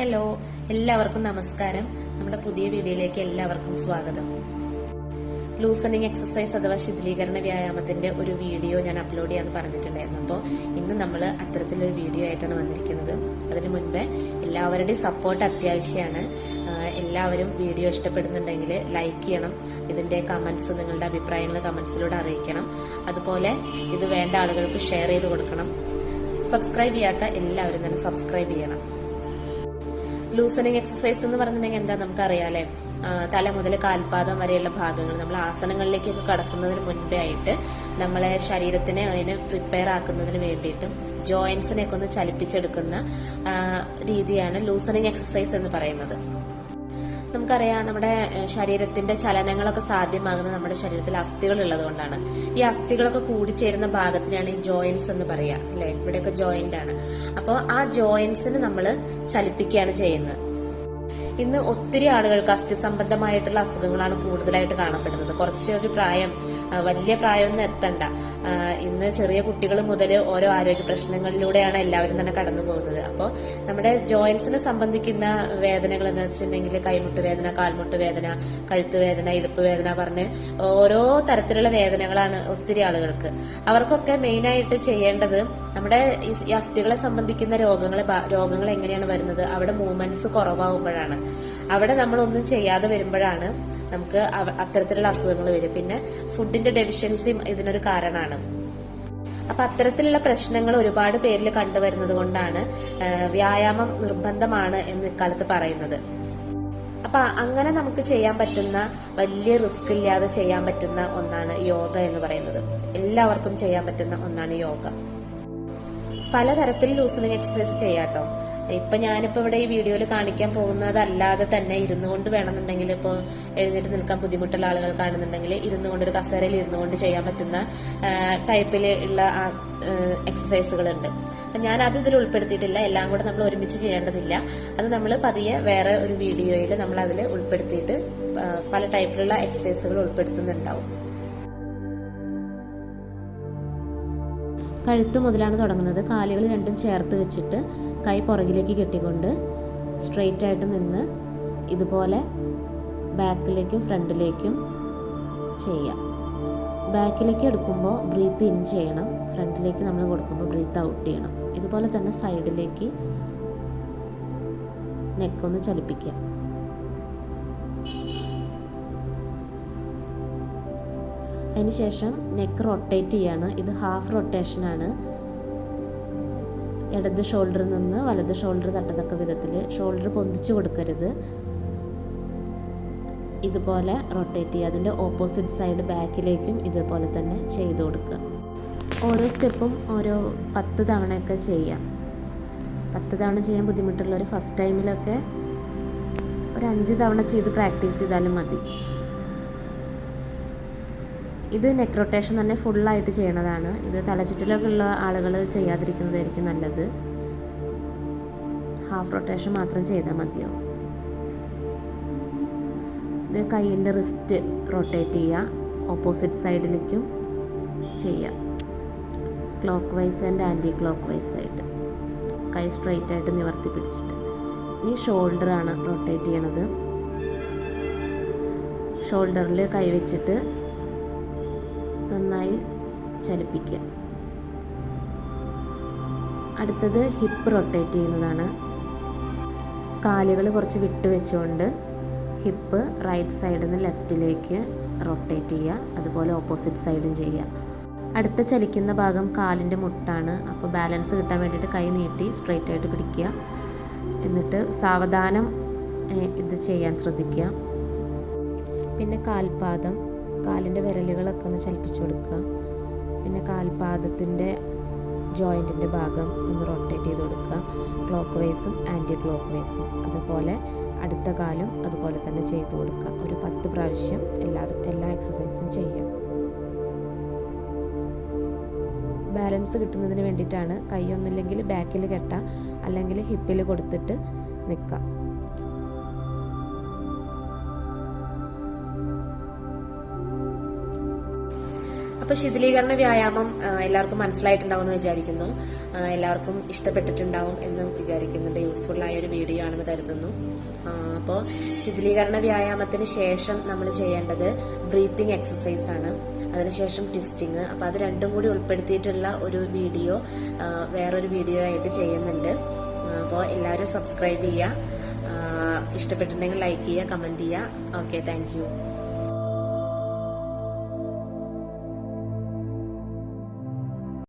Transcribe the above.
Hello, എല്ലാവർക്കും നമസ്കാരം. നമ്മുടെ പുതിയ വീഡിയോയിലേക്ക് എല്ലാവർക്കും സ്വാഗതം. ലൂസണിങ് എക്സസൈസ് അഥവാ ശിഥിലീകരണ വ്യായാമത്തിന്റെ ഒരു വീഡിയോ ഞാൻ അപ്ലോഡ് ചെയ്യാന്ന് പറഞ്ഞിട്ടുണ്ടായിരുന്നു. അപ്പോൾ ഇന്ന് നമ്മൾ അത്തരത്തിലൊരു വീഡിയോ ആയിട്ടാണ് വന്നിരിക്കുന്നത്. അതിനു മുൻപേ എല്ലാവരുടെയും സപ്പോർട്ട് അത്യാവശ്യമാണ്. എല്ലാവരും വീഡിയോ ഇഷ്ടപ്പെടുന്നുണ്ടെങ്കിൽ ലൈക്ക് ചെയ്യണം. ഇതിന്റെ കമന്റ്സ്, നിങ്ങളുടെ അഭിപ്രായങ്ങൾ കമന്റ്സിലൂടെ അറിയിക്കണം. അതുപോലെ ഇത് വേണ്ട ആളുകൾക്ക് ഷെയർ ചെയ്ത് കൊടുക്കണം. സബ്സ്ക്രൈബ് ചെയ്യാത്ത എല്ലാവരും തന്നെ സബ്സ്ക്രൈബ് ചെയ്യണം. ലൂസണിങ് എക്സസൈസ് എന്ന് പറഞ്ഞിട്ടുണ്ടെങ്കിൽ എന്താ നമുക്കറിയാലേ, തല മുതൽ കാൽപാദം വരെയുള്ള ഭാഗങ്ങൾ നമ്മൾ ആസനങ്ങളിലേക്കൊക്കെ കടക്കുന്നതിന് മുൻപേ ആയിട്ട് നമ്മളെ ശരീരത്തിനെ അതിനെ പ്രിപ്പയർ ആക്കുന്നതിന് വേണ്ടിയിട്ട് ജോയിന്റ്സിനെയൊക്കെ ഒന്ന് ചലിപ്പിച്ചെടുക്കുന്ന രീതിയാണ് ലൂസണിങ് എക്സസൈസ് എന്ന് പറയുന്നത്. നമുക്കറിയാം, നമ്മുടെ ശരീരത്തിന്റെ ചലനങ്ങളൊക്കെ സാധ്യമാകുന്നത് നമ്മുടെ ശരീരത്തിൽ അസ്ഥികൾ ഉള്ളത് കൊണ്ടാണ്. ഈ അസ്ഥികളൊക്കെ കൂടിച്ചേരുന്ന ഭാഗത്തിനാണ് ഈ ജോയിന്റ്സ് എന്ന് പറയാ, അല്ലെ? ഇവിടെയൊക്കെ ജോയിന്റ് ആണ്. അപ്പോൾ ആ ജോയിന്റ്സിന് നമ്മൾ ചലിപ്പിക്കുകയാണ് ചെയ്യുന്നത്. ഇന്ന് ഒത്തിരി ആളുകൾക്ക് അസ്ഥി സംബന്ധമായിട്ടുള്ള അസുഖങ്ങളാണ് കൂടുതലായിട്ട് കാണപ്പെടുന്നത്. കുറച്ചൊരു പ്രായം, വലിയ പ്രായമൊന്നും എത്തണ്ട, ഇന്ന് ചെറിയ കുട്ടികൾ മുതൽ ഓരോ ആരോഗ്യ പ്രശ്നങ്ങളിലൂടെയാണ് എല്ലാവരും തന്നെ കടന്നു പോകുന്നത്. അപ്പോൾ നമ്മുടെ ജോയിന്റ്സിനെ സംബന്ധിക്കുന്ന വേദനകൾ എന്ന് വെച്ചിട്ടുണ്ടെങ്കിൽ കൈമുട്ട് വേദന, കാൽമുട്ട് വേദന, കഴുത്ത് വേദന, ഇടുപ്പ് വേദന പറഞ്ഞ് ഓരോ തരത്തിലുള്ള വേദനകളാണ് ഒത്തിരി ആളുകൾക്ക്. അവർക്കൊക്കെ മെയിനായിട്ട് ചെയ്യേണ്ടത് നമ്മുടെ ഈ അസ്ഥികളെ സംബന്ധിക്കുന്ന രോഗങ്ങൾ എങ്ങനെയാണ് വരുന്നത്? അവിടെ മൂവ്മെന്റ്സ് കുറവാകുമ്പോഴാണ്, അവിടെ നമ്മളൊന്നും ചെയ്യാതെ വരുമ്പോഴാണ് നമുക്ക് അത്തരത്തിലുള്ള അസുഖങ്ങൾ വരും. പിന്നെ ഫുഡിന്റെ ഡെഫിഷ്യൻസിയും ഇതിനൊരു കാരണമാണ്. അപ്പൊ അത്തരത്തിലുള്ള പ്രശ്നങ്ങൾ ഒരുപാട് പേരിൽ കണ്ടുവരുന്നത് കൊണ്ടാണ് വ്യായാമം നിർബന്ധമാണ് എന്ന് ഇക്കാലത്ത് പറയുന്നത്. അപ്പൊ അങ്ങനെ നമുക്ക് ചെയ്യാൻ പറ്റുന്ന, വലിയ റിസ്ക് ഇല്ലാതെ ചെയ്യാൻ പറ്റുന്ന ഒന്നാണ് യോഗ എന്ന് പറയുന്നത്. എല്ലാവർക്കും ചെയ്യാൻ പറ്റുന്ന ഒന്നാണ് യോഗ. പലതരത്തിൽ ലൂസണിങ് എക്സസൈസ് ചെയ്യാട്ടോ. ഞാനിപ്പോ ഇവിടെ ഈ വീഡിയോയിൽ കാണിക്കാൻ പോകുന്നതല്ലാതെ തന്നെ ഇരുന്നു കൊണ്ട് വേണമെന്നുണ്ടെങ്കിൽ, ഇപ്പോൾ എഴുന്നേറ്റ് നിൽക്കാൻ ബുദ്ധിമുട്ടുള്ള ആളുകൾ കാണുന്നുണ്ടെങ്കിൽ ഇരുന്നു കൊണ്ട്, ഒരു കസേരയിൽ ഇരുന്നു കൊണ്ട് ചെയ്യാൻ പറ്റുന്ന ടൈപ്പിൽ ഉള്ള എക്സസൈസുകളുണ്ട്. അപ്പൊ ഞാൻ അത് ഇതിൽ ഉൾപ്പെടുത്തിയിട്ടില്ല. എല്ലാം കൂടെ നമ്മൾ ഒരുമിച്ച് ചെയ്യേണ്ടതില്ല. അത് നമ്മൾ പതിയെ വേറെ ഒരു വീഡിയോയിൽ നമ്മൾ അതിൽ ഉൾപ്പെടുത്തിയിട്ട് പല ടൈപ്പിലുള്ള എക്സസൈസുകൾ ഉൾപ്പെടുത്തുന്നുണ്ടാവും. കഴുത്ത് മുതലാണ് തുടങ്ങുന്നത്. കാലുകൾ രണ്ടും ചേർത്ത് വെച്ചിട്ട് കൈ പുറകിലേക്ക് കെട്ടിക്കൊണ്ട് സ്ട്രെയിറ്റ് ആയിട്ട് നിന്ന് ഇതുപോലെ ബാക്കിലേക്കും ഫ്രണ്ടിലേക്കും ചെയ്യാം. ബാക്കിലേക്ക് എടുക്കുമ്പോൾ ബ്രീത്ത് ഇൻ ചെയ്യണം, ഫ്രണ്ടിലേക്ക് നമ്മൾ കൊടുക്കുമ്പോൾ ബ്രീത്ത് ഔട്ട് ചെയ്യണം. ഇതുപോലെ തന്നെ സൈഡിലേക്ക് നെക്കൊന്ന് ചലിപ്പിക്കുക. അതിനുശേഷം നെക്ക് റൊട്ടേറ്റ് ചെയ്യാണ്. ഇത് ഹാഫ് റൊട്ടേഷനാണ്. ഇടത് ഷോൾഡറിൽ നിന്ന് വലത് ഷോൾഡർ തട്ടത്തക്ക വിധത്തിൽ ഷോൾഡർ പൊന്തിച്ചു കൊടുക്കരുത്. ഇതുപോലെ റൊട്ടേറ്റ് ചെയ്യുക. അതിൻ്റെ ഓപ്പോസിറ്റ് സൈഡ് ബാക്കിലേക്കും ഇതുപോലെ തന്നെ ചെയ്തു കൊടുക്കുക. ഓരോ സ്റ്റെപ്പും ഓരോ 10 തവണയൊക്കെ ചെയ്യാം. 10 തവണ ചെയ്യാൻ ബുദ്ധിമുട്ടുള്ളവർ ഫസ്റ്റ് ടൈമിലൊക്കെ ഒരു 5 തവണ ചെയ്ത് പ്രാക്ടീസ് ചെയ്താലും മതി. ഇത് നെക്ക് റൊട്ടേഷൻ തന്നെ ഫുള്ളായിട്ട് ചെയ്യണതാണ്. ഇത് തലചുറ്റലൊക്കെ ഉള്ള ആളുകൾ ചെയ്യാതിരിക്കുന്നതായിരിക്കും നല്ലത്. ഹാഫ് റൊട്ടേഷൻ മാത്രം ചെയ്താൽ മതിയാവും. ഇത് കൈയിൻ്റെ റിസ്റ്റ് റൊട്ടേറ്റ് ചെയ്യുക, ഓപ്പോസിറ്റ് സൈഡിലേക്കും ചെയ്യാം. Clockwise and anticlockwise ആയിട്ട് കൈ സ്ട്രൈറ്റ് ആയിട്ട് നിവർത്തി പിടിച്ചിട്ട്. ഇനി ഷോൾഡറാണ് റൊട്ടേറ്റ് ചെയ്യണത്. ഷോൾഡറിൽ കൈ വെച്ചിട്ട് നന്നായി ചലിപ്പിക്കുക. അടുത്തത് ഹിപ്പ് റൊട്ടേറ്റ് ചെയ്യുന്നതാണ്. കാലുകൾ കുറച്ച് വിട്ട് വെച്ചുകൊണ്ട് ഹിപ്പ് റൈറ്റ് സൈഡിൽ നിന്ന് ലെഫ്റ്റിലേക്ക് റൊട്ടേറ്റ് ചെയ്യുക. അതുപോലെ ഓപ്പോസിറ്റ് സൈഡും ചെയ്യുക. അടുത്ത ചലിക്കുന്ന ഭാഗം കാലിൻ്റെ മുട്ടാണ്. അപ്പോൾ ബാലൻസ് കിട്ടാൻ വേണ്ടിയിട്ട് കൈ നീട്ടി സ്ട്രെയിറ്റ് ആയിട്ട് പിടിക്കുക. എന്നിട്ട് സാവധാനം ഇത് ചെയ്യാൻ ശ്രദ്ധിക്കുക. പിന്നെ കാൽപാദം, കാലിൻ്റെ വിരലുകളൊക്കെ ഒന്ന് ചലിപ്പിച്ചു കൊടുക്കുക. പിന്നെ കാൽപാദത്തിൻ്റെ ജോയിൻറ്റിൻ്റെ ഭാഗം ഒന്ന് റൊട്ടേറ്റ് ചെയ്ത് കൊടുക്കുക, ക്ലോക്ക് വൈസും ആൻറ്റി ക്ലോക്ക് വൈസും. അതുപോലെ അടുത്ത കാലും അതുപോലെ തന്നെ ചെയ്ത് കൊടുക്കുക. ഒരു 10 പ്രാവശ്യം എല്ലാ എക്സസൈസും ചെയ്യാം. ബാലൻസ് കിട്ടുന്നതിന് വേണ്ടിയിട്ടാണ്. കൈ ഒന്നില്ലെങ്കിൽ ബാക്കിൽ കെട്ടാം, അല്ലെങ്കിൽ ഹിപ്പിൽ കൊടുത്തിട്ട് നിൽക്കാം. അപ്പോൾ അപ്പോൾ ശിഥിലീകരണ വ്യായാമം എല്ലാവർക്കും മനസ്സിലായിട്ടുണ്ടാവും എന്ന് വിചാരിക്കുന്നു. എല്ലാവർക്കും ഇഷ്ടപ്പെട്ടിട്ടുണ്ടാവും എന്നും വിചാരിക്കുന്നുണ്ട്. യൂസ്ഫുൾ ആയ ഒരു വീഡിയോ ആണെന്ന് കരുതുന്നു. അപ്പോൾ ശിഥിലീകരണ വ്യായാമത്തിന് ശേഷം നമ്മൾ ചെയ്യേണ്ടത് ബ്രീത്തിങ് എക്സസൈസ് ആണ്. അതിനുശേഷം ട്വിസ്റ്റിങ്. അപ്പോൾ അത് രണ്ടും കൂടി ഉൾപ്പെടുത്തിയിട്ടുള്ള ഒരു വീഡിയോ വേറൊരു വീഡിയോ ആയിട്ട് ചെയ്യുന്നുണ്ട്. അപ്പോൾ എല്ലാവരും സബ്സ്ക്രൈബ് ചെയ്യുക. ഇഷ്ടപ്പെട്ടിട്ടുണ്ടെങ്കിൽ ലൈക്ക് ചെയ്യുക, കമൻറ്റ് ചെയ്യുക. Okay, thank you.